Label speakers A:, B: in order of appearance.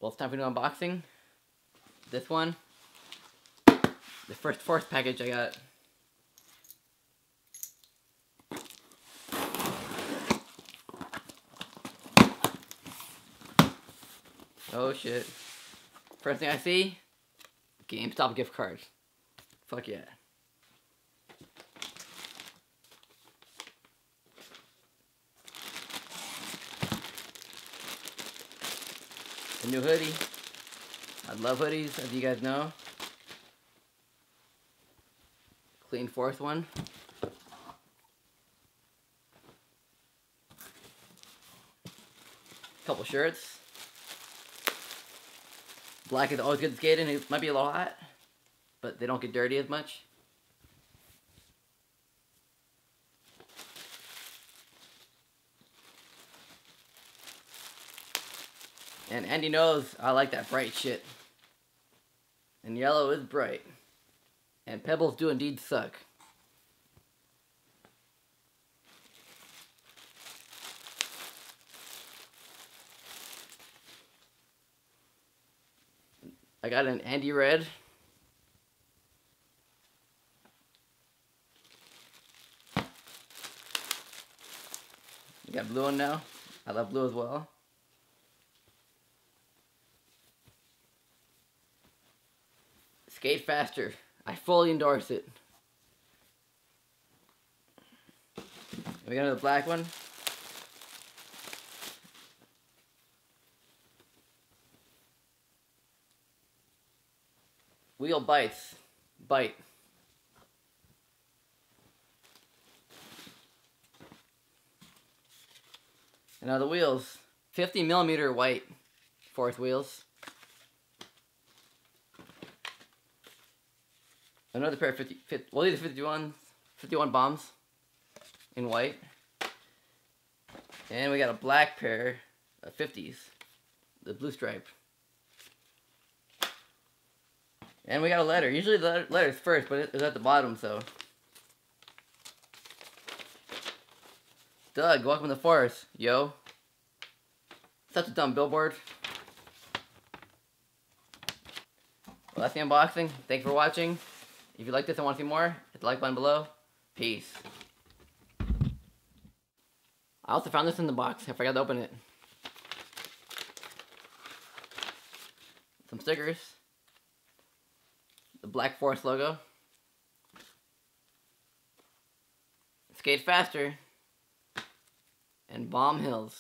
A: Well, it's time for new unboxing. This one, the fourth package I got. Oh shit. First thing I see, GameStop gift cards. Fuck yeah. A new hoodie. I love hoodies, as you guys know. Clean fourth one. Couple shirts. Black is always good skating. It might be a little hot, but they don't get dirty as much. And Andy knows I like that bright shit. And yellow is bright. And pebbles do indeed suck. I got an Andy red. We got blue one now. I love blue as well. Skatefaster. I fully endorse it. We got another black one. Wheel bites. Bite. And now the wheels. 50mm white fourth wheels. Another pair of 50, well, these are 51 bombs in white. And we got a black pair of 50s, the blue stripe. And we got a letter. Usually the letter's first, but it's at the bottom, so. Doug, welcome to the forest, yo. Such a dumb billboard. Well, that's the unboxing. Thanks for watching. If you like this and want to see more, hit the like button below. Peace. I also found this in the box. I forgot to open it. Some stickers. The Black Forest logo. Skate Faster. And Bombhills.